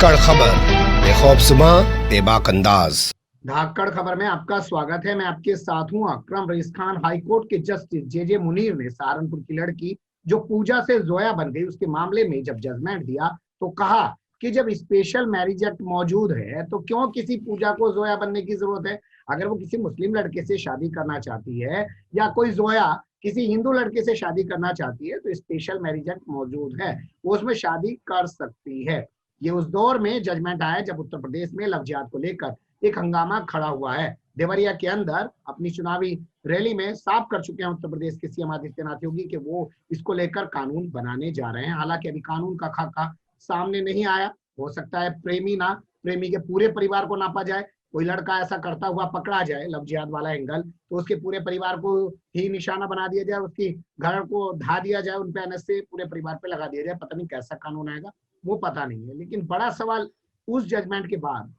धाकड़ खबर, बेखौफसमा बेबाक अंदाज। धाकड़ खबर में आपका स्वागत है। मैं आपके साथ हूं अकरम रईस खान। हाईकोर्ट के जस्टिस जे मुनीर ने सहारनपुर की लड़की जो पूजा से जोया बन गई उसके मामले में जब जजमेंट दिया तो कहा कि जब स्पेशल मैरिज एक्ट मौजूद है तो क्यों किसी पूजा को जोया बनने की जरूरत है। अगर वो किसी मुस्लिम लड़के से शादी करना चाहती है या कोई जोया किसी हिंदू लड़के से शादी करना चाहती है तो स्पेशल मैरिज एक्ट मौजूद है, वो उसमें शादी कर सकती है। ये उस दौर में जजमेंट आया जब उत्तर प्रदेश में लव जिहाद को लेकर एक हंगामा खड़ा हुआ है। देवरिया के अंदर अपनी चुनावी रैली में साफ कर चुके हैं उत्तर प्रदेश के सीएम आदित्यनाथ योगी कि वो इसको लेकर कानून बनाने जा रहे हैं। हालांकि अभी कानून का खाका सामने नहीं आया। हो सकता है प्रेमी के पूरे परिवार को नापा जाए। कोई लड़का ऐसा करता हुआ पकड़ा जाए लव जिहाद वाला एंगल तो उसके पूरे परिवार को ही निशाना बना दिया जाए, उसकी घर को ढा दिया जाए, उन पे एनएसए पूरे परिवार पे लगा दिया जाए। पता नहीं कैसा कानून आएगा, वो पता नहीं है। लेकिन बड़ा सवाल उस जजमेंट के बाद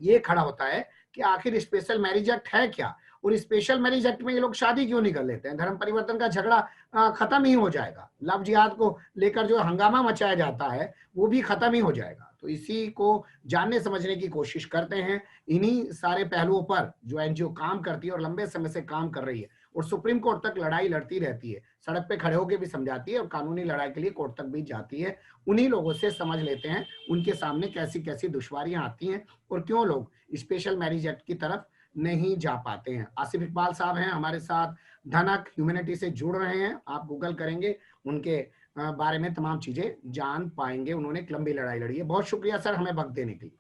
ये खड़ा होता है कि आखिर स्पेशल मैरिज एक्ट है क्या, और स्पेशल मैरिज एक्ट में ये लोग शादी क्यों नहीं कर लेते हैं। धर्म परिवर्तन का झगड़ा खत्म ही हो जाएगा। लव जिहाद को लेकर जो हंगामा मचाया जाता है वो भी खत्म ही हो जाएगा। तो इसी को जानने समझने की कोशिश करते हैं। इन्हीं सारे पहलुओं पर जो एनजीओ काम करती है और लंबे समय से काम कर रही है और सुप्रीम कोर्ट तक लड़ाई लड़ती रहती है, सड़क पे खड़े होकर भी समझाती है और कानूनी लड़ाई के लिए कोर्ट तक भी जाती है, उन्हीं लोगों से समझ लेते हैं उनके सामने कैसी कैसी दुश्वारियां आती हैं और क्यों लोग स्पेशल मैरिज एक्ट की तरफ नहीं जा पाते हैं। आसिफ इकबाल साहब हैं हमारे साथ, धनक ह्यूमैनिटी से जुड़ रहे हैं। आप गूगल करेंगे उनके बारे में तमाम चीजें जान पाएंगे। उन्होंने एक लंबी लड़ाई लड़ी है। बहुत शुक्रिया सर हमें वक्त देने के लिए।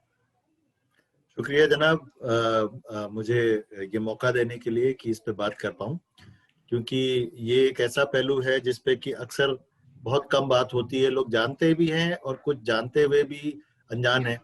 शुक्रिया जनाब, मुझे ये मौका देने के लिए कि इस पे बात कर पाऊं, क्योंकि ये एक ऐसा पहलू है जिस पे कि अक्सर बहुत कम बात होती है। लोग जानते भी हैं और कुछ जानते हुए भी अनजान है,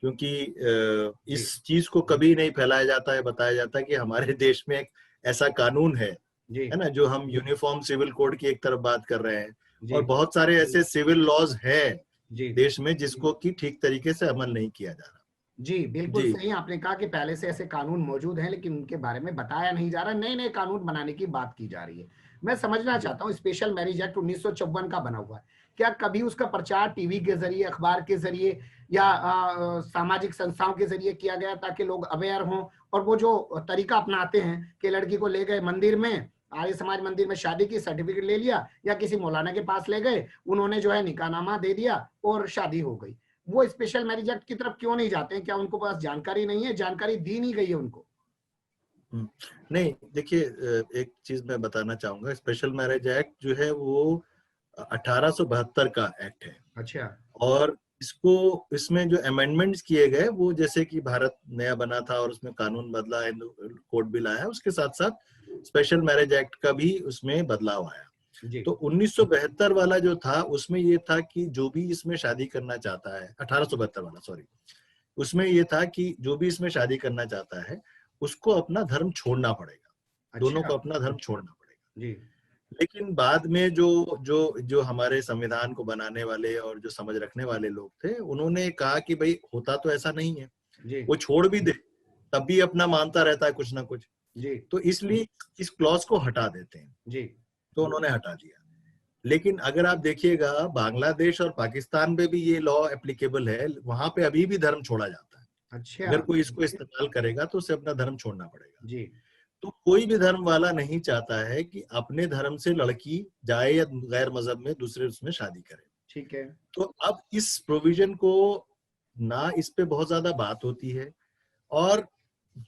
क्योंकि इस चीज को कभी नहीं फैलाया जाता है, बताया जाता है कि हमारे देश में एक ऐसा कानून है ना, जो हम यूनिफॉर्म सिविल कोड की एक तरफ बात कर रहे हैं, और बहुत सारे ऐसे सिविल लॉज हैं देश में जिसको कि ठीक तरीके से अमल नहीं किया जा रहा। जी बिल्कुल सही आपने कहा कि पहले से ऐसे कानून मौजूद हैं लेकिन उनके बारे में बताया नहीं जा रहा। नए नए कानून बनाने की बात की जा रही है। मैं समझना चाहता हूँ स्पेशल मैरिज एक्ट 1954 का बना हुआ है, क्या कभी उसका प्रचार टीवी के जरिए, अखबार के जरिए या सामाजिक संस्थाओं के जरिए किया गया ताकि लोग अवेयर हों और वो जो तरीका अपनाते हैं कि लड़की को ले गए मंदिर में, आर्य समाज मंदिर में शादी की, सर्टिफिकेट ले लिया या किसी मौलाना के पास ले गए, उन्होंने जो है निकाहनामा दे दिया और शादी हो गई, वो स्पेशल मैरिज एक्ट की तरफ क्यों नहीं जाते हैं? क्या उनको पास जानकारी नहीं है, जानकारी दी नहीं गई है उनको? नहीं, देखिए, एक चीज मैं बताना चाहूंगा। स्पेशल मैरिज एक्ट जो है वो 1872 का एक्ट है। अच्छा। और इसमें जो अमेंडमेंट्स किए गए वो जैसे कि भारत नया बना था और उसमें कानून बदला, कोड बिल आया, उसके साथ साथ स्पेशल मैरिज एक्ट का भी उसमें बदलाव आया। तो 1972 वाला जो था उसमें ये था कि जो भी इसमें शादी करना चाहता है, 1872 वाला, सॉरी, उसमें ये था कि जो भी इसमें शादी करना चाहता है उसको अपना धर्म छोड़ना पड़ेगा। अच्छा। दोनों को अपना धर्म छोड़ना पड़ेगा। जी। लेकिन बाद में जो जो जो हमारे संविधान को बनाने वाले और जो समझ रखने वाले लोग थे, उन्होंने कहा कि भाई होता तो ऐसा नहीं है, वो छोड़ भी दे तब भी अपना मानता रहता है कुछ ना कुछ, जी, तो इसलिए इस क्लॉज को हटा देते हैं। जी। तो उन्होंने हटा दिया। लेकिन अगर आप देखिएगा बांग्लादेश और पाकिस्तान में भी ये लॉ एप्लीकेबल है, वहां पे अभी भी धर्म छोड़ा जाता है। अच्छा। अगर कोई इसको इस्तेमाल करेगा तो उसे अपना धर्म छोड़ना पड़ेगा। जी। तो कोई भी धर्म वाला नहीं चाहता है कि अपने धर्म से लड़की जाए या गैर मजहब में दूसरे उसमें शादी करे। ठीक है। तो अब इस प्रोविजन को ना, इस पे बहुत ज्यादा बात होती है और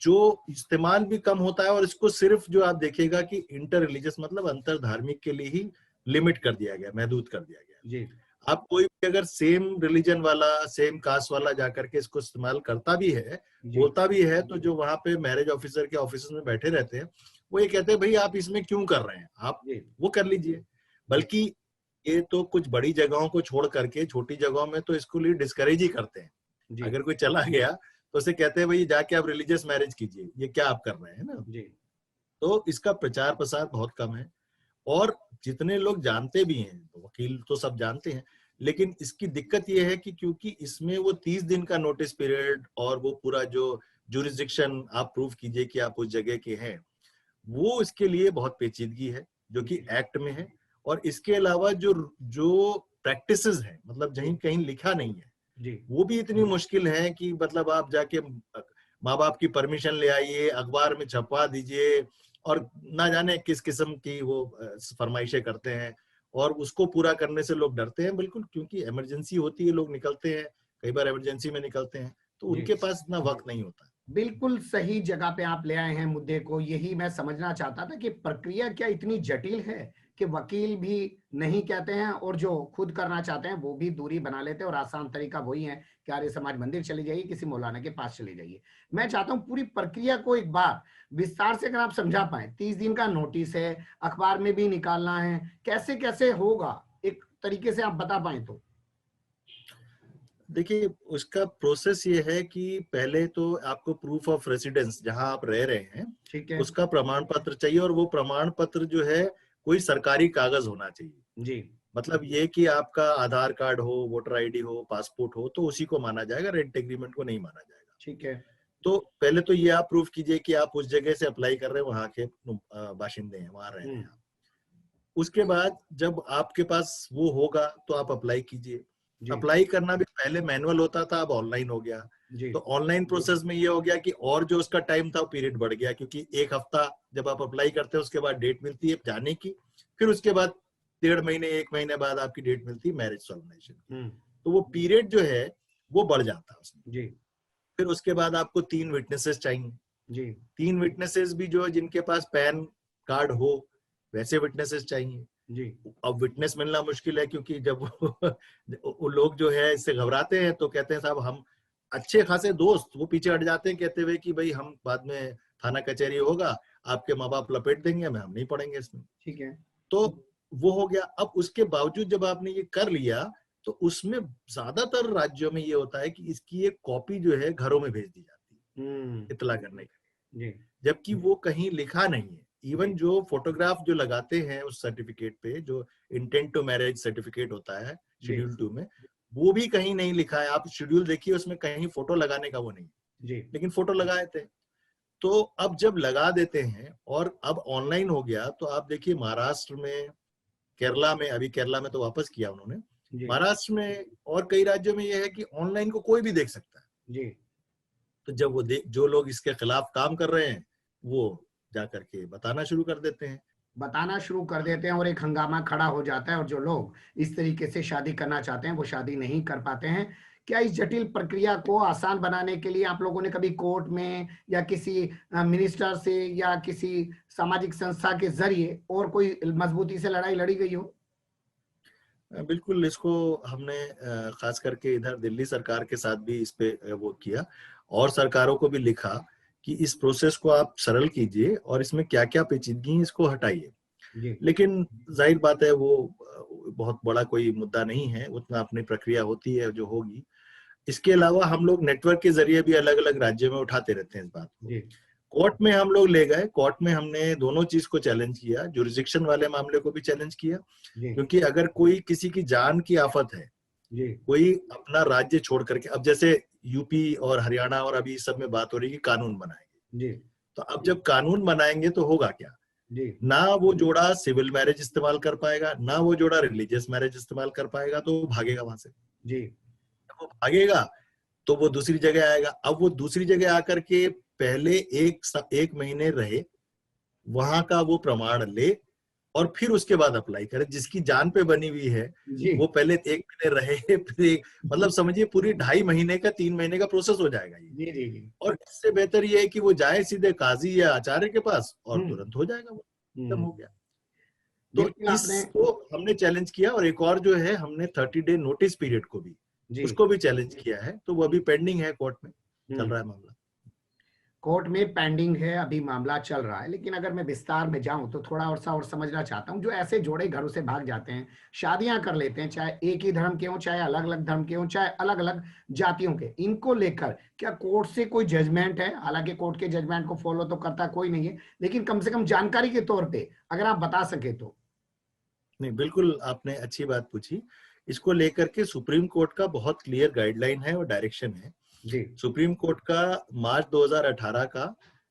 जो इस्तेमाल भी कम होता है, और इसको सिर्फ जो आप देखिएगा कि इंटर रिलीजियस मतलब अंतर धार्मिक के लिए ही लिमिट कर दिया गया, महदूद कर दिया गया। जी। आप कोई भी अगर सेम रिलीजन वाला, सेम कास्ट वाला जाकर के इसको इस्तेमाल करता भी है, बोलता भी है, तो जो वहां पे मैरिज ऑफिसर के ऑफिस में बैठे रहते हैं वो ये कहते हैं भाई आप इसमें क्यों कर रहे हैं, आप वो कर लीजिए। बल्कि ये तो कुछ बड़ी जगहों को छोड़ करके छोटी जगहों में तो इसको लिए डिस्करेज ही करते हैं। अगर कोई चला गया तो उसे कहते हैं भाई जाके आप रिलीजियस मैरिज कीजिए, ये क्या आप कर रहे हैं ना। जी। तो इसका प्रचार प्रसार बहुत कम है और जितने लोग जानते भी हैं, तो वकील तो सब जानते हैं, लेकिन इसकी दिक्कत ये है कि क्योंकि इसमें वो 30 दिन का नोटिस पीरियड और वो पूरा जो जुरिस्डिक्शन आप प्रूव कीजिए कि आप उस जगह के हैं, वो इसके लिए बहुत पेचीदगी है जो कि एक्ट में है। और इसके अलावा जो जो प्रैक्टिसेस हैं, मतलब जहीं कहीं लिखा नहीं है जी वो भी इतनी मुश्किल है कि मतलब आप जाके माँ बाप की परमिशन ले आइए, अखबार में छपवा दीजिए, और ना जाने किस किस्म की वो फरमाइशें करते हैं, और उसको पूरा करने से लोग डरते हैं बिल्कुल, क्योंकि इमरजेंसी होती है, लोग निकलते हैं, कई बार इमरजेंसी में निकलते हैं, तो जी उनके पास इतना वक्त नहीं होता। बिल्कुल सही जगह पे आप ले आए हैं मुद्दे को। यही मैं समझना चाहता था कि प्रक्रिया क्या इतनी जटिल है कि वकील भी नहीं कहते हैं और जो खुद करना चाहते हैं वो भी दूरी बना लेते हैं, और आसान तरीका वही है कि आर्य समाज मंदिर चले जाइए, किसी मौलाना के पास चले जाइए। मैं चाहता हूं पूरी प्रक्रिया को एक बार विस्तार से अगर आप समझा पाए। 30 दिन का नोटिस है, अखबार में भी निकालना है, कैसे कैसे होगा एक तरीके से आप बता पाए तो। देखिए, उसका प्रोसेस ये है कि पहले तो आपको प्रूफ ऑफ रेसिडेंस, जहां आप रह रहे हैं, ठीक है। उसका प्रमाण पत्र चाहिए, और वो प्रमाण पत्र जो है कोई सरकारी कागज होना चाहिए। जी मतलब ये कि आपका आधार कार्ड हो, वोटर आईडी हो, पासपोर्ट हो, तो उसी को माना जाएगा, रेंट एग्रीमेंट को नहीं माना जाएगा। ठीक है। तो पहले तो ये आप प्रूफ कीजिए कि आप उस जगह से अप्लाई कर रहे हैं, वहां के बाशिंदे हैं, वहां रह रहे हैं। उसके बाद जब आपके पास वो होगा तो आप अप्लाई कीजिए। जी अप्लाई करना भी पहले मैनुअल होता था, अब ऑनलाइन हो गया। जी तो ऑनलाइन प्रोसेस में ये हो गया कि और जो उसका टाइम था वो पीरियड बढ़ गया, क्योंकि एक हफ्ता जब आप अप्लाई करते हैं उसके बाद डेट मिलती है जाने की, फिर उसके बाद 1.5 महीने 1 महीने बाद आपकी डेट मिलती है मैरिज सॉल्यूशन की। तो वो पीरियड जो है वो बढ़ जाता है उसमें। जी फिर उसके बाद आपको 3 विटनेसेस चाहिए। जी 3 विटनेसेस भी जो है जिनके पास पैन कार्ड हो वैसे विटनेसेस चाहिए। जी अब विटनेस मिलना मुश्किल है, क्योंकि जब वो लोग जो है इससे घबराते हैं, तो कहते हैं साहब हम अच्छे खासे दोस्त वो पीछे हट जाते हैं, कहते हुए कि भाई हम बाद में थाना कचहरी होगा, आपके माँ बाप लपेट देंगे, हम नहीं पढ़ेंगे इसमें। ठीक है। तो वो हो गया। अब उसके बावजूद जब आपने ये कर लिया, तो उसमें ज्यादातर राज्यों में ये होता है कि इसकी एक कॉपी जो है घरों में भेज दी जाती है इतला करने के लिए, जी जबकि वो कहीं लिखा नहीं है। इवन जी जो फोटोग्राफ जो लगाते हैं उस सर्टिफिकेट पे, जो इंटेंट टू मैरिज सर्टिफिकेट होता है जी शेड्यूल 2 में, वो भी कहीं नहीं लिखा है। आप शेड्यूल देखिए, उसमें कहीं फोटो लगाने का वो नहीं, जी लेकिन फोटो लगाए थे। तो अब जब लगा देते हैं और अब ऑनलाइन हो गया, तो आप देखिए महाराष्ट्र में, केरला में, अभी केरला में तो वापस किया उन्होंने, जी महाराष्ट्र में और कई राज्यों में यह है कि ऑनलाइन को कोई भी देख सकता है। जी तो जब वो जो लोग इसके खिलाफ काम कर रहे हैं वो जाकर के बताना शुरू कर देते हैं। बताना शुरू कर देते हैं और एक हंगामा खड़ा हो जाता है, और जो लोग इस तरीके से शादी करना चाहते हैं वो शादी नहीं कर पाते हैं। क्या इस जटिल प्रक्रिया को आसान बनाने के लिए आप लोगों ने कभी कोर्ट में या किसी मिनिस्टर से या किसी सामाजिक संस्था के जरिए और कोई मजबूती से लड़ाई लड़ी गई हो? बिल्कुल, इसको हमने खास करके इधर दिल्ली सरकार के साथ भी इस पे वो किया, और सरकारों को भी लिखा कि इस प्रोसेस को आप सरल कीजिए और इसमें क्या क्या पेचीदगी है इसको हटाइए। जी लेकिन जाहिर बात है वो बहुत बड़ा कोई मुद्दा नहीं है, उतना अपनी प्रक्रिया होती है जो होगी। इसके अलावा हम लोग नेटवर्क के जरिए भी अलग अलग राज्यों में उठाते रहते हैं इस बात को। जी कोर्ट में हम लोग ले गए, कोर्ट में हमने दोनों चीज को चैलेंज किया, जुरिस्डिक्शन वाले मामले को भी चैलेंज किया, जी क्योंकि अगर कोई किसी की जान की आफत है, जी कोई अपना राज्य छोड़ करके, अब जैसे यूपी और हरियाणा और अभी सब में बात हो रही है कि कानून बनाएंगे, जी तो अब जब कानून बनाएंगे तो होगा क्या, जी ना वो जोड़ा सिविल मैरिज इस्तेमाल कर पाएगा, ना वो जोड़ा रिलीजियस मैरिज इस्तेमाल कर पाएगा, तो वो भागेगा वहां से। जी जब वो भागेगा तो वो दूसरी जगह आएगा। अब वो दूसरी जगह आकर के पहले एक महीने रहे, वहां का वो प्रमाण ले, और फिर उसके बाद अप्लाई करे। जिसकी जान पे बनी हुई है जी वो पहले 1 महीने रहे, फिर मतलब समझिए पूरी 2.5 महीने का 3 महीने का प्रोसेस हो जाएगा ये। जी जी जी और इससे बेहतर ये है कि वो जाए सीधे काजी या आचार्य के पास और हम्म तुरंत हो जाएगा, वो खत्म हो गया। तो बिल्कुल आपने इसको हमने चैलेंज किया, और एक और जो है हमने 30 डे नोटिस पीरियड को भी, जी उसको भी चैलेंज किया है। तो वो अभी पेंडिंग है, कोर्ट में चल रहा है मामला। कोर्ट में पेंडिंग है, अभी मामला चल रहा है। लेकिन अगर मैं विस्तार में जाऊं तो थोड़ा और समझना चाहता हूं। जो ऐसे जोड़े घरों से भाग जाते हैं, शादियां कर लेते हैं, चाहे एक ही धर्म के हों, चाहे अलग अलग धर्म के हों, चाहे अलग अलग जातियों के, इनको लेकर क्या कोर्ट से कोई जजमेंट है? हालांकि कोर्ट के जजमेंट को फॉलो तो करता कोई नहीं है, लेकिन कम से कम जानकारी के तौर पे अगर आप बता सके तो। नहीं, बिल्कुल आपने अच्छी बात पूछी। इसको लेकर के सुप्रीम कोर्ट का बहुत क्लियर गाइडलाइन है और डायरेक्शन है। जी सुप्रीम कोर्ट का मार्च 2018 का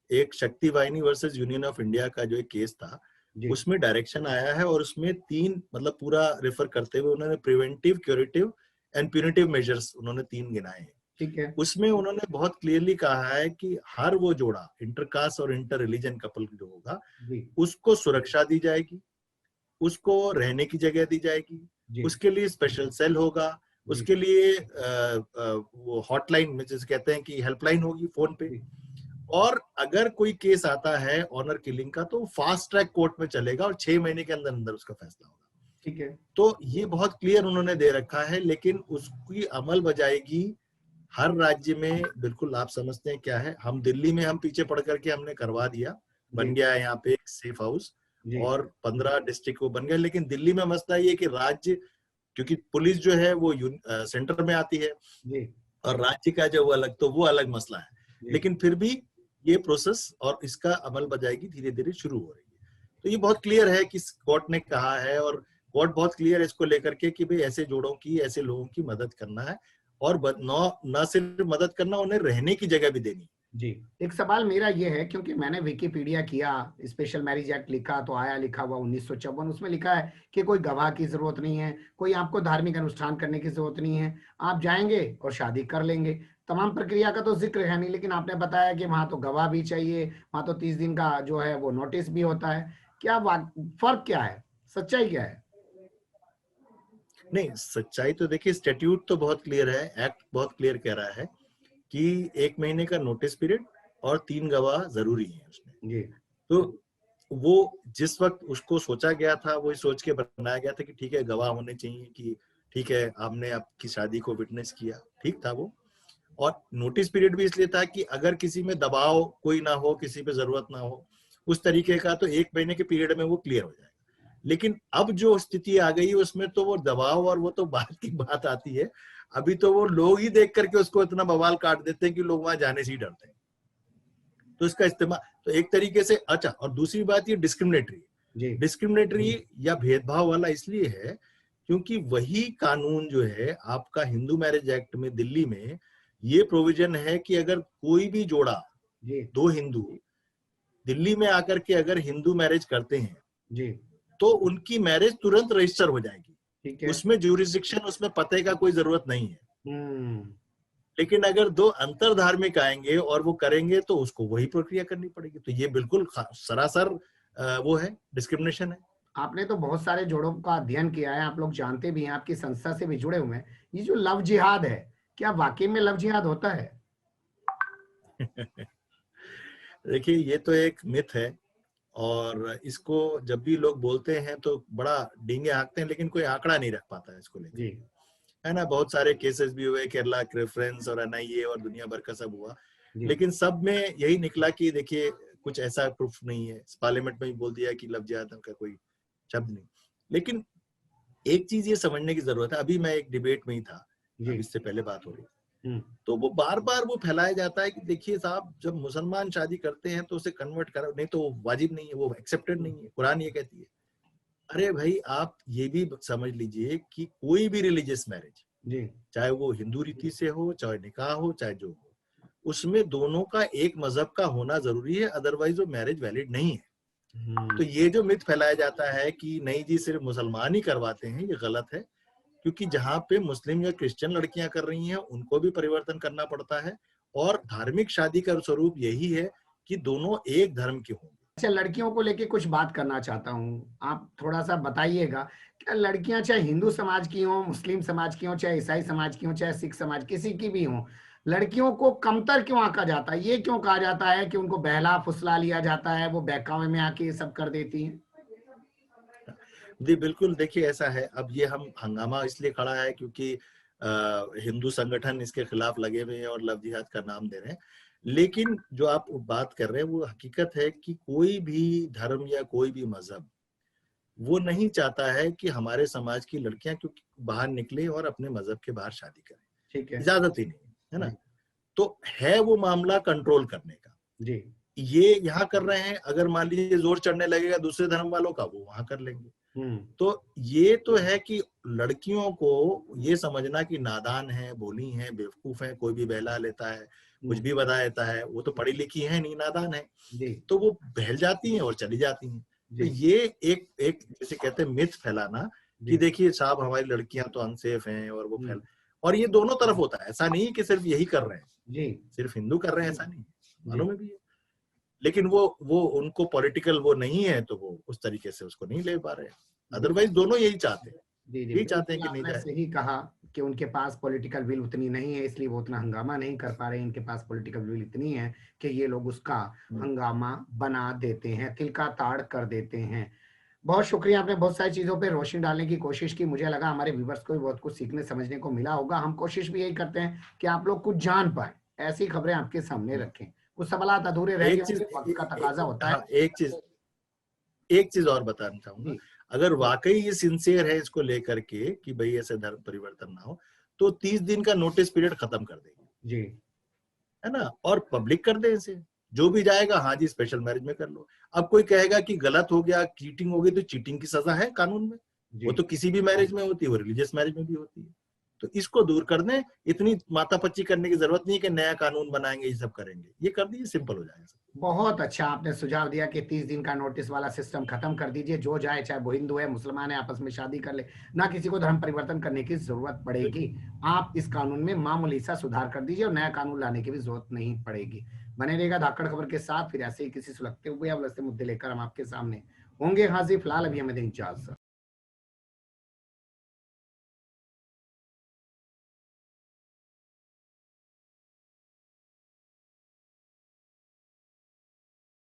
एक शक्ति वाहिनी वर्सेस यूनियन ऑफ इंडिया का जो एक केस था, जी उसमें डायरेक्शन आया है, और उसमें 3 मतलब पूरा रेफर करते हुए उन्होंने preventive, curative and punitive measures उन्होंने 3 गिनाए हैं। ठीक है। उसमें उन्होंने बहुत क्लियरली कहा है कि हर वो जोड़ा इंटरकास्ट और इंटर रिलीजन कपल जो होगा जी उसको सुरक्षा दी जाएगी, उसको रहने की जगह दी जाएगी, जी उसके लिए स्पेशल सेल होगा, जी उसके लिए वो हॉटलाइन में जिसे कहते हैं कि हेल्पलाइन होगी फोन पे। जी और अगर कोई केस आता है ऑनर किलिंग का तो फास्ट ट्रैक कोर्ट में चलेगा और 6 महीने के अंदर अंदर उसका फैसला होगा। ठीक है। तो ये बहुत क्लियर उन्होंने दे रखा है, लेकिन उसकी अमल बजाएगी हर राज्य में बिल्कुल आप समझते हैं क्या है। हम दिल्ली में हम पीछे पड़ करके हमने करवा दिया, बन गया है यहाँ पे एक सेफ हाउस जी और 15 डिस्ट्रिक्ट को बन गया। लेकिन दिल्ली में मसला ये कि राज्य, क्योंकि पुलिस जो है वो सेंटर में आती है जी और राज्य का जो अलग, तो वो अलग मसला है। जी लेकिन फिर भी ये प्रोसेस और इसका अमल बजाएगी धीरे धीरे शुरू हो रही है। तो ये बहुत क्लियर है कि कोर्ट ने कहा है और कोर्ट बहुत क्लियर है इसको लेकर के कि भाई ऐसे जोड़ों की, ऐसे लोगों की मदद करना है और न सिर्फ मदद करना, उन्हें रहने की जगह भी देनी। जी। एक सवाल मेरा ये है, क्योंकि मैंने विकिपीडिया किया, स्पेशल मैरिज एक्ट लिखा तो आया लिखा हुआ 1954, उसमें लिखा है कि कोई गवाह की जरूरत नहीं है, कोई आपको धार्मिक अनुष्ठान करने की जरूरत नहीं है, आप जाएंगे और शादी कर लेंगे। तमाम प्रक्रिया का तो जिक्र है नहीं, लेकिन आपने बताया कि वहां तो गवाह भी चाहिए, वहां तो 30 दिन का जो है वो नोटिस भी होता है। क्या फर्क क्या है, सच्चाई क्या है? नहीं, सच्चाई तो देखिए स्टैट्यूट तो बहुत क्लियर है, एक्ट बहुत क्लियर कह रहा है कि 1 महीने का नोटिस पीरियड और 3 गवाह जरूरी है उसमें। जी तो वो जिस वक्त उसको सोचा गया था वो सोच के बनाया गया था कि ठीक है गवाह होने चाहिए, कि ठीक है आपने आपकी शादी को विटनेस किया, ठीक था वो। और नोटिस पीरियड भी इसलिए था कि अगर किसी में दबाव कोई ना हो, किसी पे जरूरत ना हो उस तरीके का, तो 1 महीने के पीरियड में वो क्लियर हो जाएगा। लेकिन अब जो स्थिति आ गई उसमें तो वो दबाव और वो तो बात की बात आती है। अभी तो वो लोग ही देख करके उसको इतना बवाल काट देते हैं कि लोग वहां जाने से ही डरते हैं। तो इसका इस्तेमाल तो एक तरीके से अच्छा। और दूसरी बात ये जी डिस्क्रिमिनेटरी या भेदभाव वाला इसलिए है क्योंकि वही कानून जो है आपका हिंदू मैरिज एक्ट में दिल्ली में ये प्रोविजन है कि अगर कोई भी जोड़ा, जी 2 हिंदू दिल्ली में आकर के अगर हिंदू मैरिज करते हैं जी तो उनकी मैरिज तुरंत रजिस्टर हो जाएगी। ठीक है। उसमें ज्यूरिसडिक्शन, उसमें पते का कोई जरूरत नहीं है। हम्म। लेकिन अगर 2 अंतर धार्मिक आएंगे और वो करेंगे तो उसको वही प्रक्रिया करनी पड़ेगी। तो ये बिल्कुल सरासर वो है, डिस्क्रिमिनेशन है। आपने तो बहुत सारे जोड़ों का अध्ययन किया है, आप लोग जानते भी हैं, आपकी संस्था से भी जुड़े हुए हैं। ये जो लव जिहाद है, क्या वाकई में लव जिहाद होता है? देखिए ये तो एक मिथ है और इसको जब भी लोग बोलते हैं तो बड़ा डींगे हाँकते हैं, लेकिन कोई आंकड़ा नहीं रख पाता है इसको लेकर, जी है ना। बहुत सारे केसेस भी हुए, केरला रेफरेंस और एनआईए और दुनिया भर का सब हुआ, जी लेकिन सब में यही निकला कि देखिए कुछ ऐसा प्रूफ नहीं है। पार्लियामेंट में भी बोल दिया कि लव जिहाद का कोई शब्द नहीं। लेकिन एक चीज ये समझने की जरूरत है, अभी मैं एक डिबेट में ही था, जी। अब इससे पहले बात हो रही, हम्म। तो वो बार बार वो फैलाया जाता है कि देखिए साहब जब मुसलमान शादी करते हैं तो उसे कन्वर्ट करो, नहीं तो वाजिब नहीं है, वो एक्सेप्टेड नहीं है, कुरान ये कहती है। अरे भाई आप ये भी समझ लीजिए कि कोई भी रिलीजियस मैरिज, जी चाहे वो हिंदू रीति से हो, चाहे निकाह हो, चाहे जो हो, उसमें दोनों का एक मजहब का होना जरूरी है, अदरवाइज वो मैरिज वैलिड नहीं है। तो ये जो मिथ फैलाया जाता है कि नहीं जी सिर्फ मुसलमान ही करवाते हैं, ये गलत है। क्योंकि जहाँ पे मुस्लिम या क्रिश्चियन लड़कियां कर रही हैं उनको भी परिवर्तन करना पड़ता है, और धार्मिक शादी का स्वरूप यही है कि दोनों एक धर्म के हों। अच्छा, लड़कियों को लेके कुछ बात करना चाहता हूँ, आप थोड़ा सा बताइएगा। क्या लड़कियां चाहे हिंदू समाज की हों, मुस्लिम समाज की हों, चाहे ईसाई समाज की हों, चाहे सिख समाज, किसी की भी हों, लड़कियों को कमतर क्यों आंका जाता है? ये क्यों कहा जाता है कि उनको बहला फुसला लिया जाता है, वो बहकावे में आके ये सब कर देती हैं? जी बिल्कुल, देखिए ऐसा है। अब ये हम हंगामा इसलिए खड़ा है क्योंकि हिंदू संगठन इसके खिलाफ लगे हुए हैं और लव जिहाद का नाम दे रहे हैं। लेकिन जो आप बात कर रहे हैं वो हकीकत है कि कोई भी धर्म या कोई भी मजहब वो नहीं चाहता है कि हमारे समाज की लड़कियां क्योंकि बाहर निकले और अपने मजहब के बाहर शादी करें, ठीक है। इजाजत ही नहीं है ना। जी तो है वो मामला कंट्रोल करने का, जी ये यहाँ कर रहे हैं। अगर मान लीजिए जोर चढ़ने लगेगा दूसरे धर्म वालों का, वो वहां कर लेंगे। हम्म। तो ये तो है कि लड़कियों को ये समझना कि नादान है, भोली है, बेवकूफ है, कोई भी बहला लेता है, कुछ भी बता देता है, वो तो पढ़ी लिखी है नहीं, नादान है, जी तो वो बहल जाती हैं और चली जाती हैं। तो जी ये एक एक जैसे कहते हैं मिथ फैलाना कि जी देखिए साहब हमारी लड़कियां तो अनसेफ हैं और वो हम्म, फैल, और ये दोनों तरफ होता है, ऐसा नहीं है कि सिर्फ यही कर रहे हैं, जी सिर्फ हिंदू कर रहे हैं ऐसा नहीं है, मालूम है भी है। लेकिन वो उनको पॉलिटिकल वो नहीं है, तो वो उस तरीके से उसको नहीं ले पा रहे हैं। अदरवाइज दोनों यही चाहते हैं, जी जी, यही चाहते हैं कि बिल्कुल नहीं आपने जाए। सही कहा कि उनके पास पॉलिटिकल विल उतनी नहीं है, इसलिए वो उतना हंगामा नहीं कर पा रहे हैं। इनके पास पॉलिटिकल विल इतनी है कि ये लोग उसका हंगामा बना देते हैं, तिल का ताड़ कर देते हैं। बहुत शुक्रिया, आपने बहुत सारी चीजों पे रोशनी डालने की कोशिश की। मुझे लगा हमारे व्यूवर्स को भी बहुत कुछ सीखने समझने को मिला होगा। हम कोशिश भी यही करते हैं कि आप लोग कुछ जान पाए, ऐसी खबरें आपके सामने रखें। कुछ सवाल अधूरे रह गए एक चीज होंगे, वक्त का तकाजा होता है। हाँ, एक चीज और बताना चाहूंगा, जी अगर वाकई ये सिंसियर है इसको लेकर के कि भाई ऐसे धर्म परिवर्तन ना हो, तो 30 दिन का नोटिस पीरियड खत्म कर देंगे, जी है ना, और पब्लिक कर दे इसे। जो भी जाएगा, हाँ जी स्पेशल मैरिज में कर लो। अब कोई कहेगा कि गलत हो गया, चीटिंग हो गई, तो चीटिंग की सजा है कानून में, जी वो तो किसी भी मैरिज में होती है, वो रिलीजियस मैरिज में भी होती है। तो इसको दूर कर दें, इतनी माथापच्ची करने की जरूरत नहीं है कि नया कानून बनाएंगे, ये सब करेंगे, ये कर दीजिए, सिंपल हो जाएगा सब। बहुत अच्छा आपने सुझाव दिया कि 30 दिन का नोटिस वाला सिस्टम खत्म कर दीजिए। जो जाए, चाहे वो हिंदू है, मुसलमान है, आपस में शादी कर ले, ना किसी को धर्म परिवर्तन करने की जरूरत पड़ेगी। आप इस कानून में मामूली सा सुधार कर दीजिए और नया कानून लाने की भी जरूरत नहीं पड़ेगी। बने रहेगा धाकड़ खबर के साथ, फिर ऐसे ही किसी सुलगते हुए या उलझते मुद्दे लेकर हम आपके सामने होंगे हाजिर। फिलहाल अभी हमें दें इजाजत।